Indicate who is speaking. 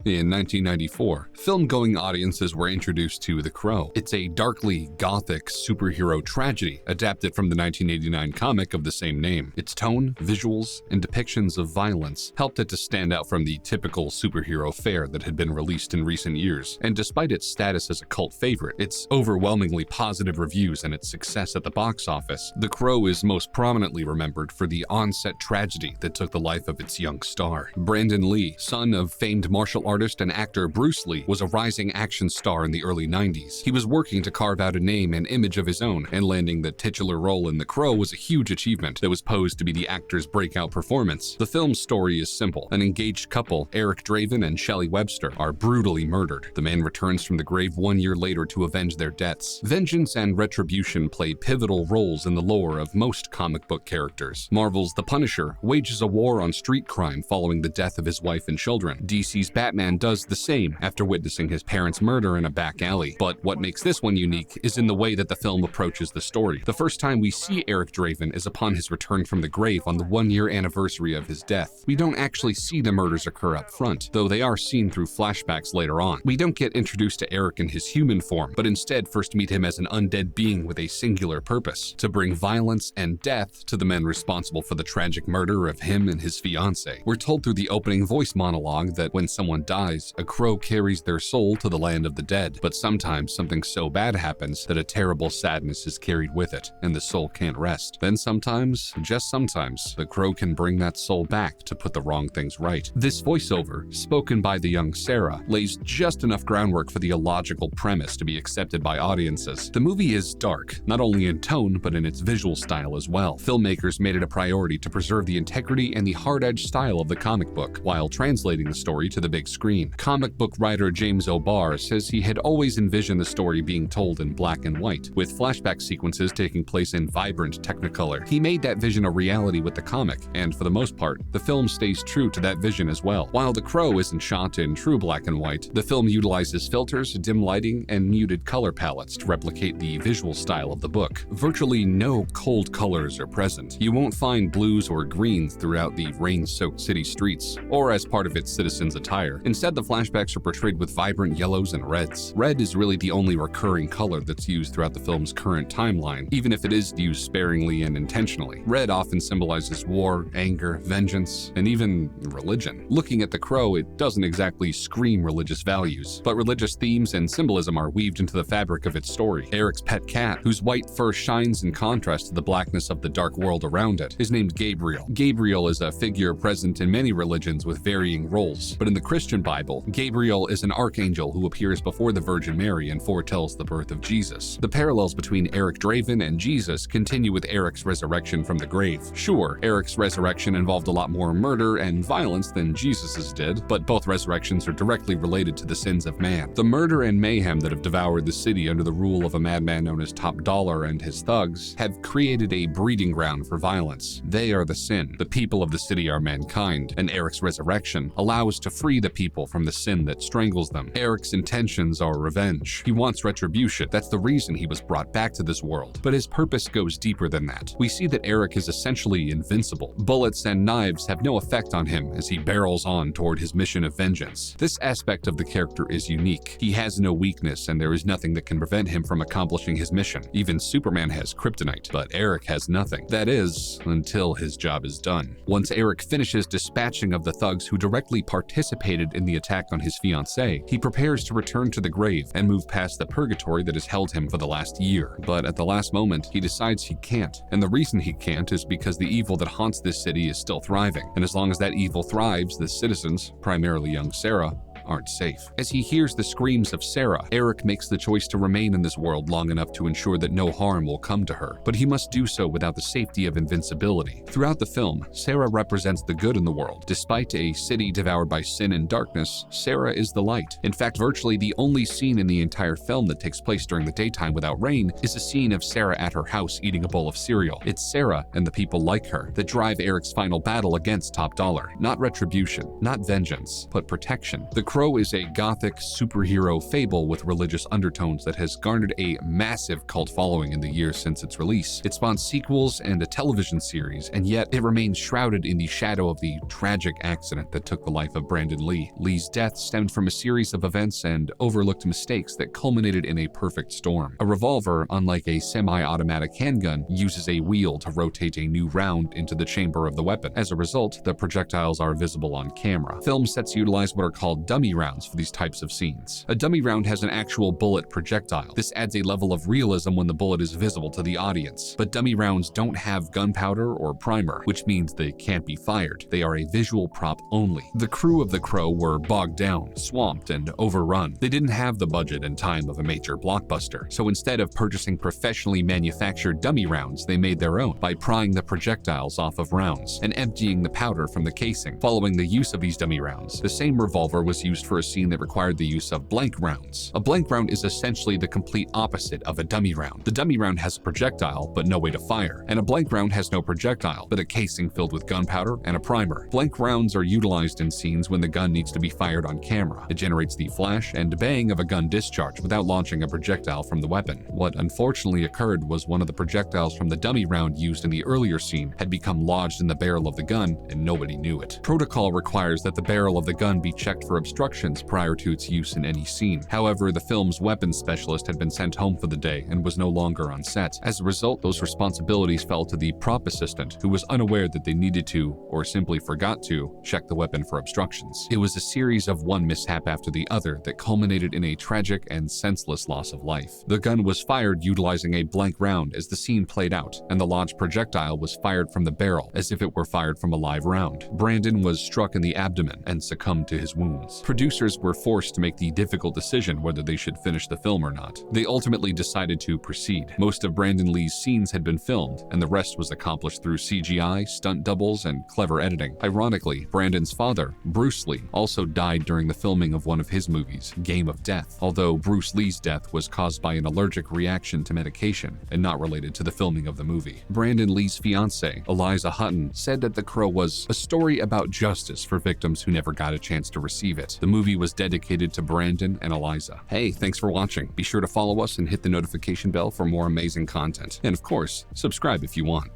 Speaker 1: In 1994, film-going audiences were introduced to The Crow. It's a darkly gothic superhero tragedy adapted from the 1989 comic of the same name. Its tone, visuals, and depictions of violence helped it to stand out from the typical superhero fare that had been released in recent years. And despite its status as a cult favorite, its overwhelmingly positive reviews, and its success at the box office, The Crow is most prominently remembered for the on-set tragedy that took the life of its young star. Brandon Lee, son of famed martial artist and actor Bruce Lee, was a rising action star in the early 90s. He was working to carve out a name and image of his own, and landing the titular role in The Crow was a huge achievement that was posed to be the actor's breakout performance. The film's story is simple. An engaged couple, Eric Draven and Shelley Webster, are brutally murdered. The man returns from the grave 1 year later to avenge their deaths. Vengeance and retribution play pivotal roles in the lore of most comic book characters. Marvel's The Punisher wages a war on street crime following the death of his wife and children. DC's Batman does the same after witnessing his parents' murder in a back alley. But what makes this one unique is in the way that the film approaches the story. The first time we see Eric Draven is upon his return from the grave on the 1 year anniversary of his death. We don't actually see the murders occur up front, though they are seen through flashbacks later on. We don't get introduced to Eric in his human form, but instead first meet him as an undead being with a singular purpose: to bring violence and death to the men responsible for the tragic murder of him and his fiancée. We're told through the opening voice monologue that when someone dies, a crow carries their soul to the land of the dead. But sometimes something so bad happens that a terrible sadness is carried with it, and the soul can't rest. Then sometimes, just sometimes, the crow can bring that soul back to put the wrong things right. This voiceover, spoken by the young Sarah, lays just enough groundwork for the illogical premise to be accepted by audiences. The movie is dark, not only in tone, but in its visual style as well. Filmmakers made it a priority to preserve the integrity and the hard-edged style of the comic book, while translating the story to the big screen. Comic book writer James O'Barr says he had always envisioned the story being told in black and white, with flashback sequences taking place in vibrant Technicolor. He made that vision a reality with the comic, and for the most part, the film stays true to that vision as well. While The Crow isn't shot in true black and white, the film utilizes filters, dim lighting, and muted color palettes to replicate the visual style of the book. Virtually no cold colors are present. You won't find blues or greens throughout the rain-soaked city streets, or as part of its citizens' attire. Instead, the flashbacks are portrayed with vibrant yellows and reds. Red is really the only recurring color that's used throughout the film's current timeline, even if it is used sparingly and intentionally. Red often symbolizes war, anger, vengeance, and even religion. Looking at The Crow, it doesn't exactly scream religious values, but religious themes and symbolism are weaved into the fabric of its story. Eric's pet cat, whose white fur shines in contrast to the blackness of the dark world around it, is named Gabriel. Gabriel is a figure present in many religions with varying roles, but in the Christian Bible, Gabriel is an archangel who appears before the Virgin Mary and foretells the birth of Jesus. The parallels between Eric Draven and Jesus continue with Eric's resurrection from the grave. Sure, Eric's resurrection involved a lot more murder and violence than Jesus's did, but both resurrections are directly related to the sins of man. The murder and mayhem that have devoured the city under the rule of a madman known as Top Dollar and his thugs have created a breeding ground for violence. They are the sin. The people of the city are mankind, and Eric's resurrection allows to free the people from the sin that strangles them. Eric's intentions are revenge. He wants retribution. That's the reason he was brought back to this world. But his purpose goes deeper than that. We see that Eric is essentially invincible. Bullets and knives have no effect on him as he barrels on toward his mission of vengeance. This aspect of the character is unique. He has no weakness, and there is nothing that can prevent him from accomplishing his mission. Even Superman has kryptonite, but Eric has nothing. That is, until his job is done. Once Eric finishes dispatching of the thugs who directly participated in the attack on his fiancée, he prepares to return to the grave and move past the purgatory that has held him for the last year. But at the last moment, he decides he can't. And the reason he can't is because the evil that haunts this city is still thriving. And as long as that evil thrives, the citizens, primarily young Sarah, aren't safe. As he hears the screams of Sarah, Eric makes the choice to remain in this world long enough to ensure that no harm will come to her. But he must do so without the safety of invincibility. Throughout the film, Sarah represents the good in the world. Despite a city devoured by sin and darkness, Sarah is the light. In fact, virtually the only scene in the entire film that takes place during the daytime without rain is a scene of Sarah at her house eating a bowl of cereal. It's Sarah and the people like her that drive Eric's final battle against Top Dollar. Not retribution, not vengeance, but protection. The Crow is a gothic superhero fable with religious undertones that has garnered a massive cult following in the years since its release. It spawned sequels and a television series, and yet it remains shrouded in the shadow of the tragic accident that took the life of Brandon Lee. Lee's death stemmed from a series of events and overlooked mistakes that culminated in a perfect storm. A revolver, unlike a semi-automatic handgun, uses a wheel to rotate a new round into the chamber of the weapon. As a result, the projectiles are visible on camera. Film sets utilize what are called dummy rounds for these types of scenes. A dummy round has an actual bullet projectile. This adds a level of realism when the bullet is visible to the audience. But dummy rounds don't have gunpowder or primer, which means they can't be fired. They are a visual prop only. The crew of The Crow were bogged down, swamped, and overrun. They didn't have the budget and time of a major blockbuster, so instead of purchasing professionally manufactured dummy rounds, they made their own by prying the projectiles off of rounds and emptying the powder from the casing. Following the use of these dummy rounds, the same revolver was used for a scene that required the use of blank rounds. A blank round is essentially the complete opposite of a dummy round. The dummy round has a projectile, but no way to fire, and a blank round has no projectile, but a casing filled with gunpowder and a primer. Blank rounds are utilized in scenes when the gun needs to be fired on camera. It generates the flash and bang of a gun discharge without launching a projectile from the weapon. What unfortunately occurred was one of the projectiles from the dummy round used in the earlier scene had become lodged in the barrel of the gun, and nobody knew it. Protocol requires that the barrel of the gun be checked for obstructions prior to its use in any scene. However, the film's weapons specialist had been sent home for the day and was no longer on set. As a result, those responsibilities fell to the prop assistant, who was unaware that they needed to, or simply forgot to, check the weapon for obstructions. It was a series of one mishap after the other that culminated in a tragic and senseless loss of life. The gun was fired utilizing a blank round as the scene played out, and the launched projectile was fired from the barrel as if it were fired from a live round. Brandon was struck in the abdomen and succumbed to his wounds. Producers were forced to make the difficult decision whether they should finish the film or not. They ultimately decided to proceed. Most of Brandon Lee's scenes had been filmed, and the rest was accomplished through CGI, stunt doubles, and clever editing. Ironically, Brandon's father, Bruce Lee, also died during the filming of one of his movies, Game of Death, although Bruce Lee's death was caused by an allergic reaction to medication and not related to the filming of the movie. Brandon Lee's fiancée, Eliza Hutton, said that The Crow was a story about justice for victims who never got a chance to receive it. The movie was dedicated to Brandon and Eliza. Hey, thanks for watching. Be sure to follow us and hit the notification bell for more amazing content. And of course, subscribe if you want.